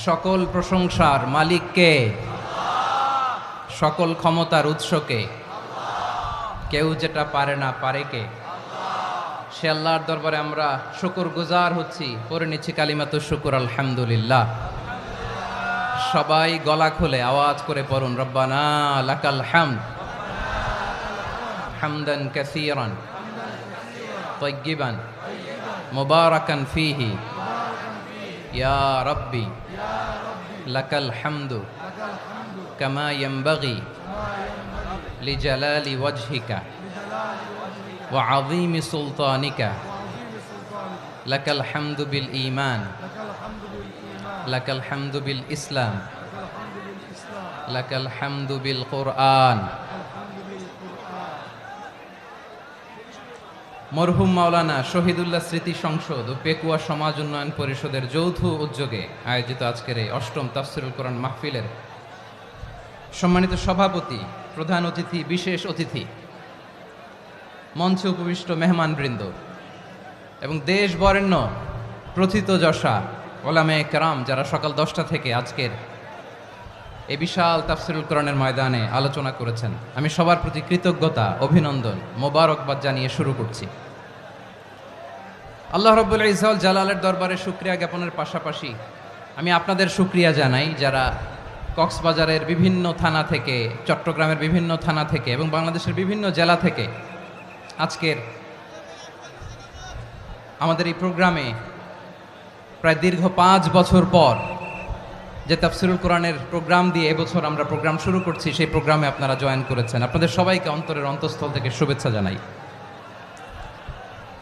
সকল প্রশংসার মালিককে, সকল ক্ষমতার উৎসকে, কেউ যেটা পারে না পারে কে? সে আল্লাহর দরবারে আমরা শুকরগুজার হচ্ছি, পড়ে নিচ্ছি কালিমাতু শুকর আলহামদুলিল্লাহ। সবাই গলা খুলে আওয়াজ করে পড়ুন, রব্বানা লাকাল হামদ হামদান কাসীরান তাইয়্যিবান মুবারাকান ফীহি ইয়া রাব্বি লাকাল হামদু কামা ইয়ানবাগি লিজালালি ওয়াজহিকা ওয়া আযীমি সুলতানিকা লাকাল হামদু বিল ঈমান লাকাল হামদু বিল ইসলাম লাকাল হামদু বিল কুরআন। মরহুম মাওলানা শহীদুল্লাহ স্মৃতি সংসদ ও পেকুয়া সমাজ উন্নয়ন পরিষদের যৌথ উদ্যোগে আয়োজিত আজকের এই অষ্টম তাফসিরুল কোরআন মাহফিলের সম্মানিত সভাপতি, প্রধান অতিথি, বিশেষ অতিথি, মঞ্চে উপবিষ্ট মেহমানবৃন্দ এবং দেশ বরেণ্য প্রথিতযশা ওলামায়ে কেরাম যারা সকাল 10টা থেকে আজকের এই বিশাল তাফসিরুল কোরআনের ময়দানে আলোচনা করেছেন, আমি সবার প্রতি কৃতজ্ঞতা, অভিনন্দন, মোবারকবাদ জানিয়ে শুরু করছি। আল্লাহ রাব্বুল ইজ্জত জালালের দরবারে শুকরিয়া জ্ঞাপনের পাশাপাশি আমি আপনাদের শুকরিয়া জানাই যারা কক্সবাজারের বিভিন্ন থানা থেকে, চট্টগ্রামের বিভিন্ন থানা থেকে এবং বাংলাদেশের বিভিন্ন জেলা থেকে আজকের আমাদের এই প্রোগ্রামে প্রায় দীর্ঘ 5 বছর পর যে তাফসিরুল কোরআনের প্রোগ্রাম দিয়ে এবছর আমরা প্রোগ্রাম শুরু করছি, সেই প্রোগ্রামে আপনারা জয়েন করেছেন। আপনাদের সবাইকে অন্তরের অন্তঃস্থল থেকে শুভেচ্ছা জানাই।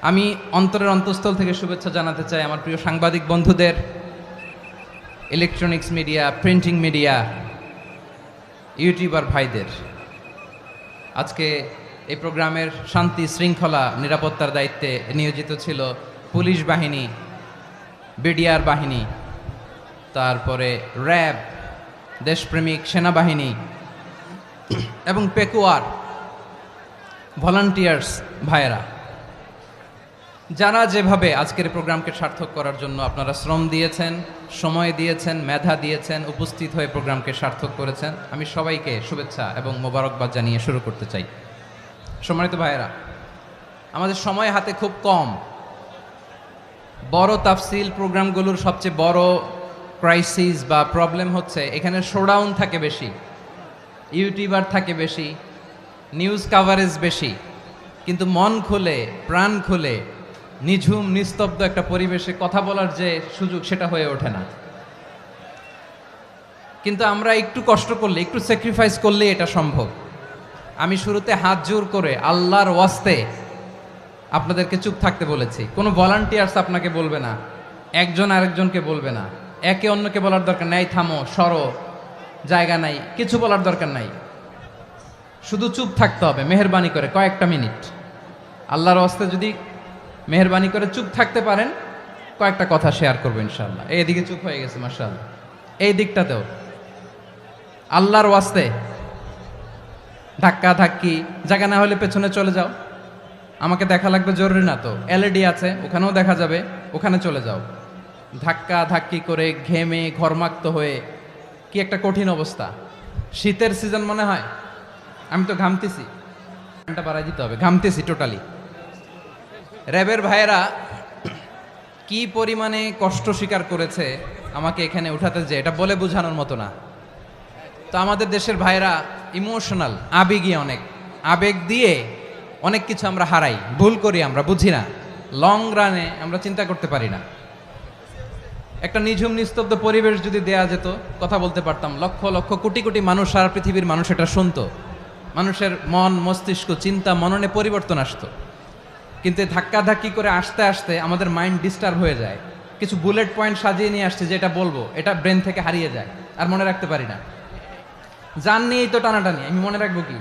আমি অন্তরের অন্তঃস্থল থেকে শুভেচ্ছা জানাতে চাই আমার প্রিয় সাংবাদিক বন্ধুদের, electronics media, printing media, YouTuber ভাইদের। আজকে এই প্রোগ্রামের শান্তি শৃঙ্খলা নিরাপত্তার দায়িত্বে নিয়োজিত ছিল পুলিশ বাহিনী, বিডিআর বাহিনী, তারপরে র্যাব, দেশপ্রেমিক সেনাবাহিনী এবং পেকুয়ার ভলান্টিয়ার্স ভাইয়েরা, যারা যেভাবে আজকের প্রোগ্রামকে সার্থক করার জন্য আপনারা শ্রম দিয়েছেন, সময় দিয়েছেন, মেধা দিয়েছেন, উপস্থিত হয়ে প্রোগ্রামকে সার্থক করেছেন, আমি সবাইকে শুভেচ্ছা এবং মোবারকবাদ জানিয়ে শুরু করতে চাই। সম্মানিত ভাইয়েরা, আমাদের সময় হাতে খুব কম। বড় তাফসিল প্রোগ্রামগুলোর সবচেয়ে বড় ক্রাইসিস বা প্রবলেম হচ্ছে এখানে শোডাউন থাকে বেশি, ইউটিউবার থাকে বেশি, নিউজ কাভারেজ বেশি, কিন্তু মন খুলে, প্রাণ খুলে, নিঝুম নিস্তব্ধ একটা পরিবেশে কথা বলার যে সুযোগ, সেটা হয়ে ওঠে না। কিন্তু আমরা একটু কষ্ট করলে, একটু স্যাক্রিফাইস করলে এটা সম্ভব। আমি শুরুতে হাত জোর করে আল্লাহর ওয়াস্তে আপনাদেরকে চুপ থাকতে বলেছি। কোনো ভলান্টিয়ার্স আপনাকে বলবে না, একজন আরেকজনকে বলবে না, একে অন্যকে বলার দরকার নাই, থামো, সরো, জায়গা নাই, কিছু বলার দরকার নাই, শুধু চুপ থাকতে হবে মেহেরবানি করে কয়েকটা মিনিট। আল্লাহর ওয়াস্তে যদি মেহেরবানি করে চুপ থাকতে পারেন, কয়েকটা কথা শেয়ার করবো ইনশাআল্লাহ। এইদিকে চুপ হয়ে গেছে মাশাআল্লাহ, এই দিকটাতেও আল্লাহর ওয়াস্তে ধাক্কা ধাক্কি, জায়গা না হলে পেছনে চলে যাও, আমাকে দেখা লাগবে জরুরি না তো, এলইডি আছে ওখানেও দেখা যাবে, ওখানে চলে যাও। ধাক্কা ধাক্কি করে ঘেমে ঘরমাক্ত হয়ে কি একটা কঠিন অবস্থা। শীতের সিজন মনে হয়, আমি তো ঘামতেছি, ঘন্টা বাড়াই দিতে হবে, ঘামতেছি টোটালি। র্যাবের ভাইয়েরা কি পরিমাণে কষ্ট স্বীকার করেছে আমাকে এখানে উঠাতে, যে এটা বলে বোঝানোর মতো না। তো আমাদের দেশের ভাইয়েরা ইমোশনাল, আবেগী, অনেক আবেগ দিয়ে অনেক কিছু আমরা হারাই, ভুল করি, আমরা বুঝি না, লং রানে আমরা চিন্তা করতে পারি না। একটা নিঝুম নিস্তব্ধ পরিবেশ যদি দেয়া যেত, কথা বলতে পারতাম, লক্ষ লক্ষ কোটি কোটি মানুষ, সারা পৃথিবীর মানুষ এটা শুনতো, মানুষের মন, মস্তিষ্ক, চিন্তা, মননে পরিবর্তন আসতো। কিন্তু ধাক্কা ধাক্কি করে আসতে আসতে আমাদের মাইন্ড ডিস্টার্ব হয়ে যায়। কিছু বুলেট পয়েন্ট সাজিয়ে নিয়ে আসছে, যেটা বলবো এটা ব্রেন থেকে হারিয়ে যায়, আর মনে রাখতে পারি না। জান নিয়েই তো টানাটানি, আমি মনে রাখবো কি?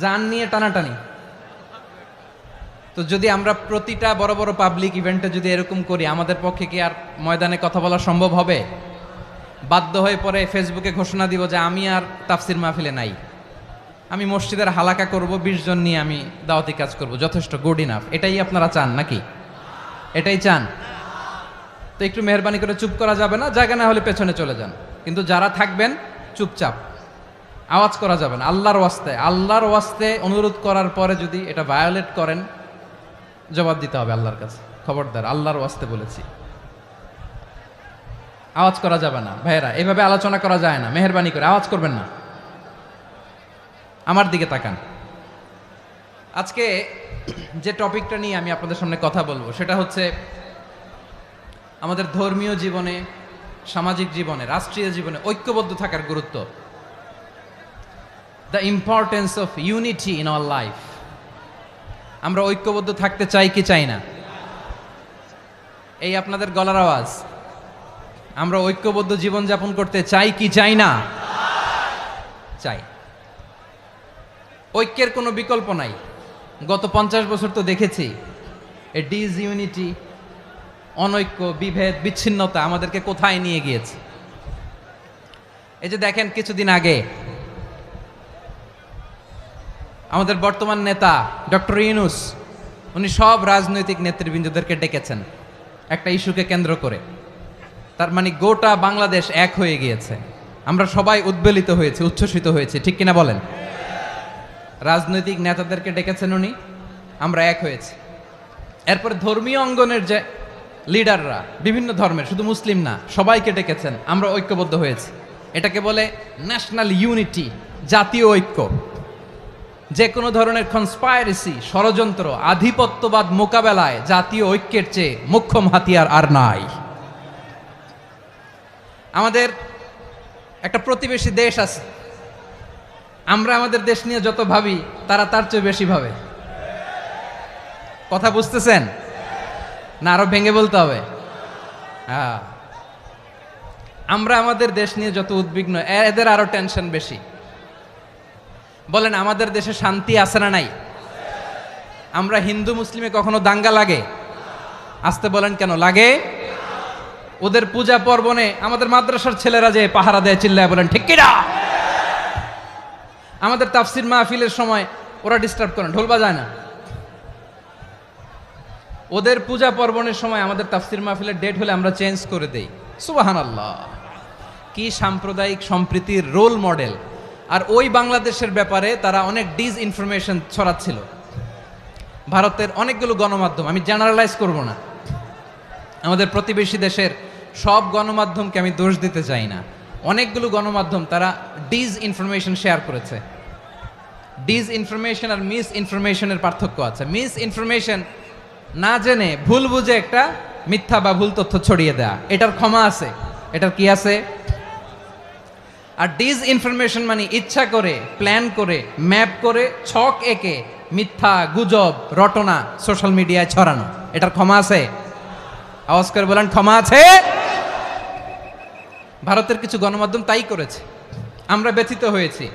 জান নিয়ে টানাটানি। তো যদি আমরা প্রতিটা বড় বড় পাবলিক ইভেন্টে যদি এরকম করি, আমাদের পক্ষে কি আর ময়দানে কথা বলা সম্ভব হবে? বাধ্য হয়ে পরে ফেসবুকে ঘোষণা দিব যে আমি আর তাফসির মাহফিলে নাই, আমি মসজিদের হালাকা করব, 20 জন নিয়ে আমি দাওয়াতি কাজ করব, যথেষ্ট, গুড ইনাফ। এটাই আপনারা চান নাকি? এটাই চান? তো একটু মেহরবানি করে চুপ করা যাবে না, জায়গা না হলে পেছনে চলে যান, কিন্তু যারা থাকবেন চুপচাপ, আওয়াজ করা যাবে না। আল্লাহর ওয়াস্তে অনুরোধ করার পরে যদি এটা ভায়োলেট করেন, জবাব দিতে হবে আল্লাহর কাছে। খবরদার, আল্লাহর ওয়াস্তে বলেছি, আওয়াজ করা যাবে না। ভাইয়েরা, এভাবে আলোচনা করা যায় না, মেহরবানি করে আওয়াজ করবেন না। আমার দিকে তাকান। আজকে যে টপিকটা নিয়ে আমি আপনাদের সামনে কথা বলবো সেটা হচ্ছে আমাদের ধর্মীয় জীবনে, সামাজিক জীবনে, রাষ্ট্রীয় জীবনে ঐক্যবদ্ধ থাকার গুরুত্ব। The importance of unity in our life. আমরা ঐক্যবদ্ধ থাকতে চাই কি চাই না? এই আপনাদের গলার আওয়াজ। আমরা ঐক্যবদ্ধ জীবনযাপন করতে চাই কি চাই না? চাই। ঐক্যের কোনো বিকল্প নাই। গত 50 বছর তো দেখেছি এ ডিসইউনিটি, অনৈক্য, বিভেদ, বিচ্ছিন্নতা আমাদেরকে কোথায় নিয়ে গিয়েছে। এই যে দেখেন, কিছুদিন আগে আমাদের বর্তমান নেতা ডক্টর ইউনূস, উনি সব রাজনৈতিক নেতৃবৃন্দদেরকে ডেকেছেন একটা ইস্যুকে কেন্দ্র করে। তার মানে গোটা বাংলাদেশ এক হয়ে গিয়েছে। আমরা সবাই উদ্বেলিত হয়েছে, উচ্ছ্বসিত হয়েছে, ঠিক কিনা বলেন? রাজনৈতিক নেতাদেরকে ডেকেছেন উনি, আমরা এক হয়েছি। এরপরে ধর্মীয় অঙ্গনের যে লিডাররা, বিভিন্ন ধর্মের, শুধু মুসলিম না, সবাইকে ডেকেছেন, আমরা ঐক্যবদ্ধ হয়েছি। এটাকে বলে ন্যাশনাল ইউনিটি, জাতীয় ঐক্য। যে কোনো ধরনের কনস্পাইরেসি, ষড়যন্ত্র, আধিপত্যবাদ মোকাবেলায় জাতীয় ঐক্যের চেয়ে মোক্ষম হাতিয়ার আর নাই। আমাদের একটা প্রতিবেশী দেশ আছে, আমরা আমাদের দেশ নিয়ে যত ভাবি তারা তার চেয়ে বেশি ভাবে। কথা বুঝতেছেন না? আরো ভেঙে বলতে হবে। হ্যাঁ, আমরা আমাদের দেশ নিয়ে যত উদ্বিগ্ন, এদের আরো টেনশন বেশি। বলেন, আমাদের দেশে শান্তি আছে না নাই? আমরা হিন্দু মুসলিমে কখনো দাঙ্গা লাগে? আসতে বলেন, কেন লাগে? ওদের পূজা পার্বণে আমাদের মাদ্রাসার ছেলেরা যে পাহারা দেয়, চিল্লায় বলেন ঠিক কিনা? আমাদের তাফসির মাহফিলের সময় ওরা ডিস্টার্ব করেন, ঢোল বাজায় না। ওদের পূজা পার্বণের সময় আমাদের তাফসির মাহফিলের ডেট হলে আমরা চেঞ্জ করে দেই। সুবহানাল্লাহ, কি সাম্প্রদায়িক সম্প্রীতির রোল মডেল। আর ওই বাংলাদেশের ব্যাপারে তারা অনেক ডিসইনফরমেশন ছড়াচ্ছিল। ভারতের অনেকগুলো গণমাধ্যম, আমি জেনারেলাইজ করব না, আমাদের প্রতিবেশী দেশের সব গণমাধ্যমকে আমি দোষ দিতে চাই না, অনেকগুলো গণমাধ্যম তারা ডিসইনফরমেশন শেয়ার করেছে। ডিসইনফরমেশন আর মিস ইনফরমেশনের পার্থক্য আছে। মিস ইনফরমেশন না জেনে ভুল বুঝে একটা মিথ্যা বা ভুল তথ্য ছড়িয়ে দেয়া, এটার ক্ষমা আছে, এটার কি আছে? আর ডিসইনফরমেশন মানে ইচ্ছা করে, প্ল্যান করে, ম্যাপ করে, ছক এঁকে মিথ্যা, গুজব, রটনা সোশ্যাল মিডিয়ায় ছড়ানো, এটার ক্ষমা আছে? আওয়াজ করে বলেন, ক্ষমা আছে? ভারতের কিছু গণমাধ্যম তাই করেছে। আমরা ব্যথিত হয়েছি,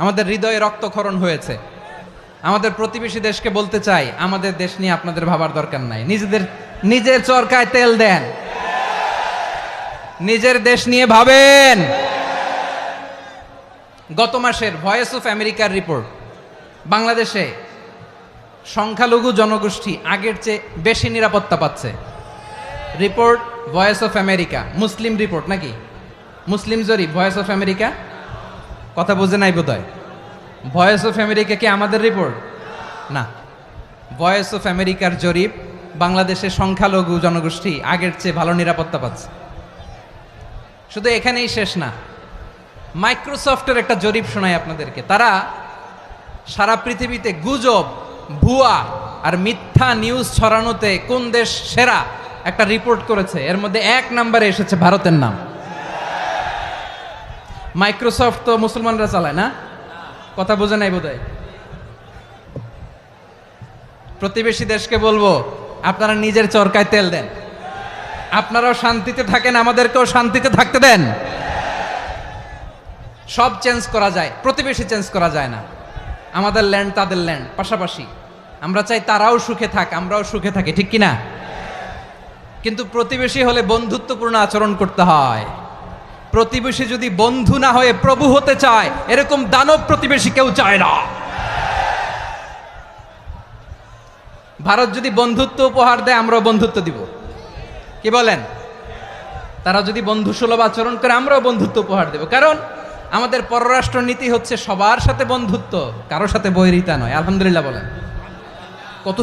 আমাদের হৃদয়ে রক্তক্ষরণ হয়েছে। আমাদের প্রতিবেশী দেশকে বলতে চাই, আমাদের দেশ নিয়ে আপনাদের ভাবার দরকার নাই। নিজের চরকায় তেল দেন, নিজের দেশ নিয়ে ভাবেন। গত মাসের ভয়েস অফ আমেরিকার রিপোর্ট, বাংলাদেশে সংখ্যালঘু জনগোষ্ঠী আগের চেয়ে বেশি নিরাপত্তা পাচ্ছে। Report voice of America, Muslim report নাকি? মুসলিম জরিপ, ভয়েস অফ আমেরিকা। কথা বুঝে নাই বোধহয়। ভয়েস অফ আমেরিকা কি আমাদের রিপোর্ট? না, ভয়েস অফ আমেরিকার জরিপ, বাংলাদেশের সংখ্যালঘু জনগোষ্ঠী আগের চেয়ে ভালো নিরাপত্তা পাচ্ছে। শুধু এখানেই শেষ না, মাইক্রোসফটের একটা জরিপ শোনায় আপনাদেরকে। তারা সারা পৃথিবীতে গুজব, ভুয়া আর মিথ্যা নিউজ ছড়ানোতে কোন দেশ সেরা একটা রিপোর্ট করেছে। এর মধ্যে 1 নম্বরে এসেছে ভারতের নাম। মাইক্রোসফট তো মুসলমানরা চালায় না? কথা বোঝে নাই বোধহয়। প্রতিবেশী দেশকে বলবো, আপনারা নিজের চরকায় তেল দেন, আপনারাও শান্তিতে থাকেন, আমাদেরকেও শান্তিতে থাকতে দেন। সব চেঞ্জ করা যায়, প্রতিবেশী চেঞ্জ করা যায় না। আমাদের ল্যান্ড তাদের ল্যান্ড, পাশাপাশি। আমরা চাই তারাও সুখে থাক, আমরাও সুখে থাকি, ঠিক কিনা? কিন্তু প্রতিবেশী হলে বন্ধুত্বপূর্ণ আচরণ করতে হয়। প্রতিবেশী যদি বন্ধু না হয়ে প্রভু হতে চায়, এরকম দানব প্রতিবেশী কেউ চায় না। ভারত যদি বন্ধুত্ব উপহার দেয়, আমরাও বন্ধুত্ব দিব। কি বলেন? তারা যদি বন্ধুসুলভ আচরণ করে আমরাও বন্ধুত্ব উপহার দেব, কারণ আমাদের পররাষ্ট্র নীতি হচ্ছে সবার সাথে বন্ধুত্ব, কারোর সাথে বৈরিতা নয়। আলহামদুলিল্লাহ বলেন। কত